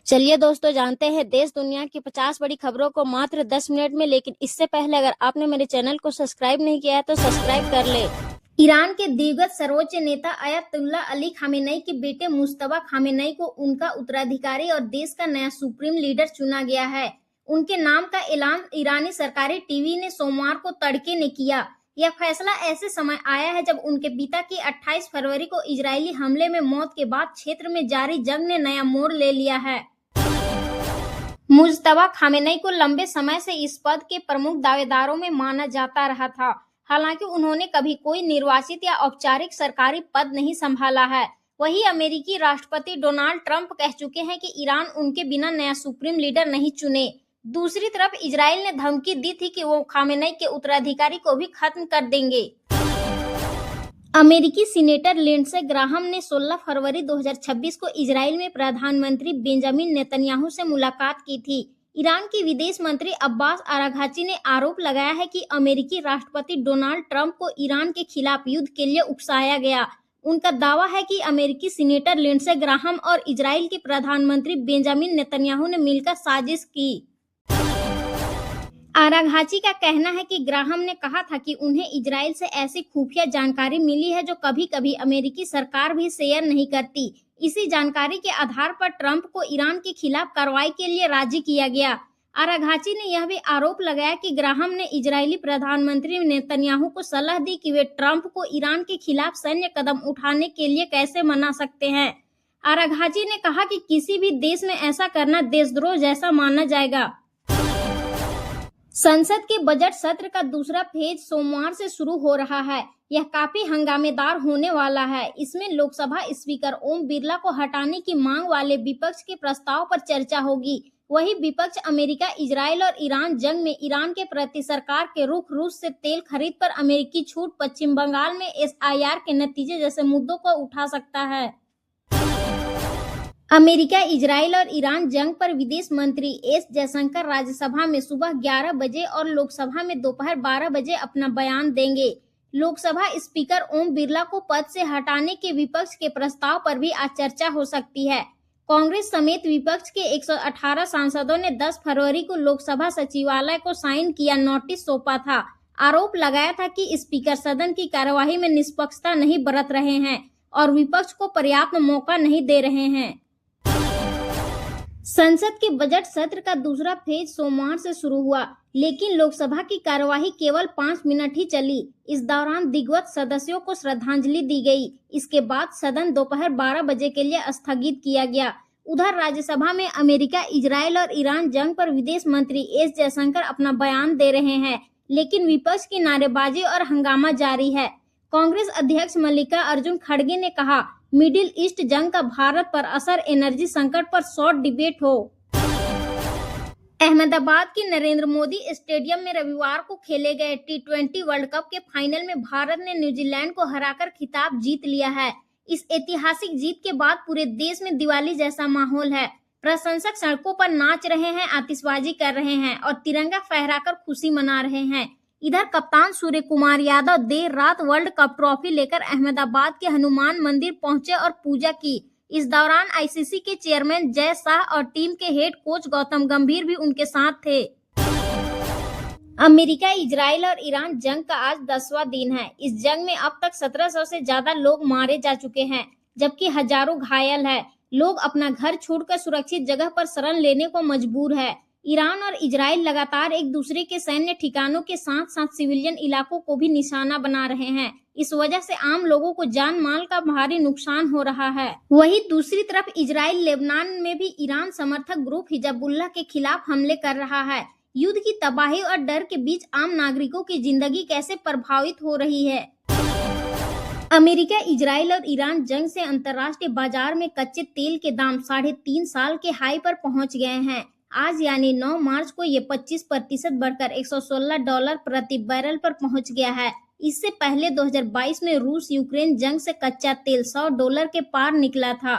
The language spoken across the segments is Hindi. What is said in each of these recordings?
चलिए दोस्तों, जानते हैं देश दुनिया की 50 बड़ी खबरों को मात्र 10 मिनट में। लेकिन इससे पहले अगर आपने मेरे चैनल को सब्सक्राइब नहीं किया है तो सब्सक्राइब कर ले। ईरान के दिवंगत सर्वोच्च नेता अयतुल्ला अली खामेनेई के बेटे मुश्तबा खामेनेई को उनका उत्तराधिकारी और देश का नया सुप्रीम लीडर चुना गया है। उनके नाम का ऐलान ईरानी सरकारी टीवी ने सोमवार को तड़के ने किया। यह फैसला ऐसे समय आया है जब उनके पिता की 28 फरवरी को इजरायली हमले में मौत के बाद क्षेत्र में जारी जंग ने नया मोड़ ले लिया है। मुज्तबा खामेनेई को लंबे समय से इस पद के प्रमुख दावेदारों में माना जाता रहा था। हालांकि उन्होंने कभी कोई निर्वाचित या औपचारिक सरकारी पद नहीं संभाला है। वही अमेरिकी राष्ट्रपति डोनाल्ड ट्रंप कह चुके हैं कि ईरान उनके बिना नया सुप्रीम लीडर नहीं चुने। दूसरी तरफ इजराइल ने धमकी दी थी कि वो खामेनेई के उत्तराधिकारी को भी खत्म कर देंगे। अमेरिकी सीनेटर लिंडसे ग्राहम ने 16 फरवरी 2026 को इजराइल में प्रधानमंत्री बेंजामिन नेतन्याहू से मुलाकात की थी। ईरान के विदेश मंत्री अब्बास अराघची ने आरोप लगाया है कि अमेरिकी राष्ट्रपति डोनाल्ड ट्रंप को ईरान के खिलाफ युद्ध के लिए उकसाया गया। उनका दावा है कि अमेरिकी सीनेटर लिंडसे ग्राहम और इजराइल के प्रधानमंत्री बेंजामिन नेतन्याहू ने मिलकर साजिश की। आराघची का कहना है कि ग्राहम ने कहा था कि उन्हें इजराइल से ऐसी खुफिया जानकारी मिली है जो कभी कभी अमेरिकी सरकार भी शेयर नहीं करती। इसी जानकारी के आधार पर ट्रंप को ईरान के खिलाफ कार्रवाई के लिए राजी किया गया। आराघची ने यह भी आरोप लगाया कि ग्राहम ने इजरायली प्रधानमंत्री नेतन्याहू को सलाह दी कि वे ट्रंप को ईरान के खिलाफ सैन्य कदम उठाने के लिए कैसे मना सकते हैं। आराघची ने कहा कि किसी भी देश में ऐसा करना देशद्रोह जैसा माना जाएगा। संसद के बजट सत्र का दूसरा फेज सोमवार से शुरू हो रहा है। यह काफी हंगामेदार होने वाला है। इसमें लोकसभा स्पीकर ओम बिरला को हटाने की मांग वाले विपक्ष के प्रस्ताव पर चर्चा होगी। वही विपक्ष अमेरिका, इजराइल और ईरान जंग में ईरान के प्रति सरकार के रुख, रूस से तेल खरीद पर अमेरिकी छूट, पश्चिम बंगाल में SIR के नतीजे जैसे मुद्दों को उठा सकता है। अमेरिका, इजराइल और ईरान जंग पर विदेश मंत्री एस जयशंकर राज्यसभा में सुबह 11 बजे और लोकसभा में दोपहर 12 बजे अपना बयान देंगे। लोकसभा स्पीकर ओम बिरला को पद से हटाने के विपक्ष के प्रस्ताव पर भी आज चर्चा हो सकती है। कांग्रेस समेत विपक्ष के 118 सांसदों ने 10 फरवरी को लोकसभा सचिवालय को साइन किया नोटिस सौंपा था। आरोप लगाया था कि स्पीकर सदन की कार्यवाही में निष्पक्षता नहीं बरत रहे हैं और विपक्ष को पर्याप्त मौका नहीं दे रहे हैं। संसद के बजट सत्र का दूसरा फेज सोमवार से शुरू हुआ, लेकिन लोकसभा की कार्यवाही केवल 5 मिनट ही चली। इस दौरान दिवंगत सदस्यों को श्रद्धांजलि दी गई। इसके बाद सदन दोपहर 12 बजे के लिए स्थगित किया गया। उधर राज्यसभा में अमेरिका, इजराइल और ईरान जंग पर विदेश मंत्री एस जयशंकर अपना बयान दे रहे हैं, लेकिन विपक्ष की नारेबाजी और हंगामा जारी है। कांग्रेस अध्यक्ष मल्लिकार्जुन खड़गे ने कहा, मिडिल ईस्ट जंग का भारत पर असर, एनर्जी संकट पर शॉर्ट डिबेट हो। अहमदाबाद के नरेंद्र मोदी स्टेडियम में रविवार को खेले गए T20 वर्ल्ड कप के फाइनल में भारत ने न्यूजीलैंड को हराकर खिताब जीत लिया है। इस ऐतिहासिक जीत के बाद पूरे देश में दिवाली जैसा माहौल है। प्रशंसक सड़कों पर नाच रहे हैं, आतिशबाजी कर रहे हैं और तिरंगा फहराकर खुशी मना रहे हैं। इधर कप्तान सूर्य कुमार यादव देर रात वर्ल्ड कप ट्रॉफी लेकर अहमदाबाद के हनुमान मंदिर पहुंचे और पूजा की। इस दौरान ICC के चेयरमैन जय शाह और टीम के हेड कोच गौतम गंभीर भी उनके साथ थे। अमेरिका, इजराइल और ईरान जंग का आज 10वां दिन है। इस जंग में अब तक 1700 से ज्यादा लोग मारे जा चुके हैं, जबकि हजारों घायल है। लोग अपना घर छोड़कर सुरक्षित जगह पर शरण लेने को मजबूर है। ईरान और इजराइल लगातार एक दूसरे के सैन्य ठिकानों के साथ साथ सिविलियन इलाकों को भी निशाना बना रहे हैं। इस वजह से आम लोगों को जान माल का भारी नुकसान हो रहा है। वहीं दूसरी तरफ इजराइल लेबनान में भी ईरान समर्थक ग्रुप हिजबुल्लाह के खिलाफ हमले कर रहा है। युद्ध की तबाही और डर के बीच आम नागरिकों की जिंदगी कैसे प्रभावित हो रही है। अमेरिका, इजराइल और ईरान जंग से अंतर्राष्ट्रीय बाजार में कच्चे तेल के दाम 3.5 साल के हाई पर पहुंच गए हैं। आज यानी 9 मार्च को ये 25% बढ़कर $116 प्रति बैरल पर पहुंच गया है। इससे पहले 2022 में रूस यूक्रेन जंग से कच्चा तेल $100 के पार निकला था।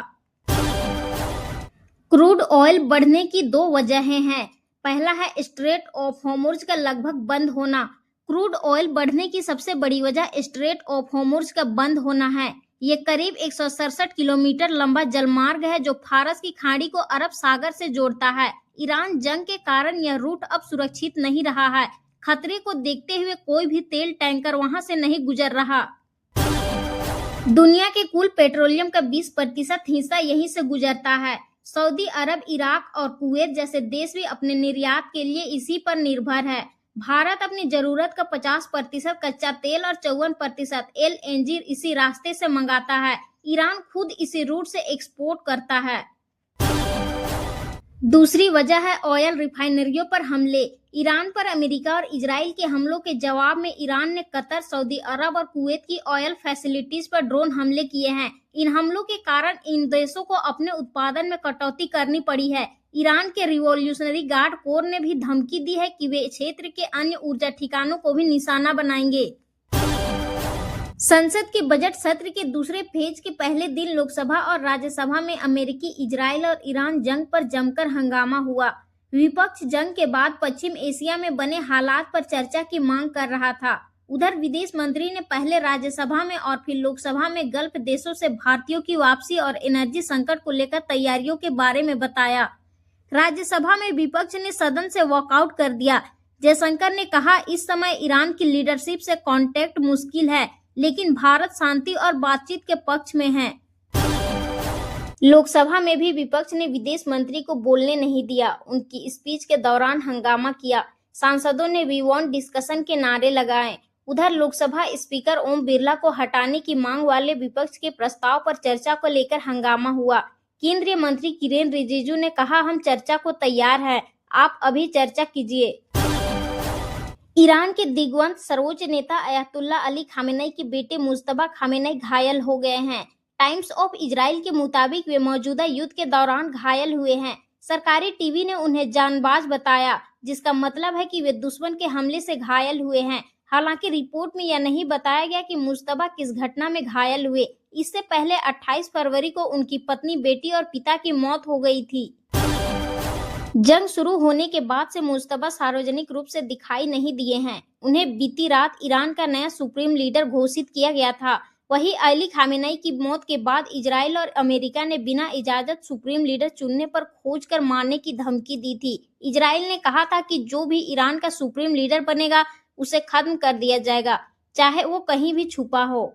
क्रूड ऑयल बढ़ने की 2 वजहें हैं। पहला है स्ट्रेट ऑफ हॉर्मुज़ का लगभग बंद होना। क्रूड ऑयल बढ़ने की सबसे बड़ी वजह स्ट्रेट ऑफ हॉर्मुज़ का बंद होना है। ये करीब 167 किलोमीटर लंबा जलमार्ग है जो फारस की खाड़ी को अरब सागर से जोड़ता है। ईरान जंग के कारण यह रूट अब सुरक्षित नहीं रहा है। खतरे को देखते हुए कोई भी तेल टैंकर वहां से नहीं गुजर रहा। दुनिया के कुल पेट्रोलियम का 20% हिस्सा यहीं से गुजरता है। सऊदी अरब, इराक और कुवैत जैसे देश भी अपने निर्यात के लिए इसी पर निर्भर है। भारत अपनी जरूरत का 50% कच्चा तेल और 54% एलएनजी इसी रास्ते से मंगाता है। ईरान खुद इसी रूट से एक्सपोर्ट करता है। दूसरी वजह है ऑयल रिफाइनरियों पर हमले। ईरान पर अमेरिका और इजराइल के हमलों के जवाब में ईरान ने कतर, सऊदी अरब और कुवैत की ऑयल फैसिलिटीज पर ड्रोन हमले किए हैं। इन हमलों के कारण इन देशों को अपने उत्पादन में कटौती करनी पड़ी है। ईरान के रिवॉल्यूशनरी गार्ड कोर ने भी धमकी दी है कि वे क्षेत्र के अन्य ऊर्जा ठिकानों को भी निशाना बनाएंगे। संसद के बजट सत्र के दूसरे फेज के पहले दिन लोकसभा और राज्यसभा में अमेरिकी, इजराइल और ईरान जंग पर जमकर हंगामा हुआ। विपक्ष जंग के बाद पश्चिम एशिया में बने हालात पर चर्चा की मांग कर रहा था। उधर विदेश मंत्री ने पहले राज्यसभा में और फिर लोकसभा में गल्फ देशों से भारतीयों की वापसी और एनर्जी संकट को लेकर तैयारियों के बारे में बताया। राज्यसभा में विपक्ष ने सदन से वॉकआउट कर दिया। जयशंकर ने कहा, इस समय ईरान की लीडरशिप से कांटेक्ट मुश्किल है, लेकिन भारत शांति और बातचीत के पक्ष में है। लोकसभा में भी विपक्ष ने विदेश मंत्री को बोलने नहीं दिया। उनकी स्पीच के दौरान हंगामा किया। सांसदों ने वी वांट डिस्कशन के नारे लगाए। उधर लोकसभा स्पीकर ओम बिरला को हटाने की मांग वाले विपक्ष के प्रस्ताव पर चर्चा को लेकर हंगामा हुआ। केंद्रीय मंत्री किरेन रिजिजू ने कहा, हम चर्चा को तैयार हैं, आप अभी चर्चा कीजिए। ईरान के दिग्वंत सर्वोच्च नेता अयातुल्ला अली खामेनेई के बेटे मुज्तबा खामेनेई घायल हो गए हैं। टाइम्स ऑफ इजराइल के मुताबिक वे मौजूदा युद्ध के दौरान घायल हुए हैं। सरकारी टीवी ने उन्हें जानबाज बताया, जिसका मतलब है कि वे दुश्मन के हमले से घायल हुए हैं। हालांकि रिपोर्ट में यह नहीं बताया गया कि मुज्तबा किस घटना में घायल हुए। इससे पहले 28 फरवरी को उनकी पत्नी, बेटी और पिता की मौत हो गई थी। जंग शुरू होने के बाद से मुज्तबा सार्वजनिक रूप से दिखाई नहीं दिए हैं। उन्हें बीती रात ईरान का नया सुप्रीम लीडर घोषित किया गया था। वहीं अली खामेनेई की मौत के बाद इजराइल और अमेरिका ने बिना इजाजत सुप्रीम लीडर चुनने पर खोज कर मारने की धमकी दी थी। इजराइल ने कहा था कि जो भी ईरान का सुप्रीम लीडर बनेगा उसे खत्म कर दिया जाएगा, चाहे वो कहीं भी छुपा हो।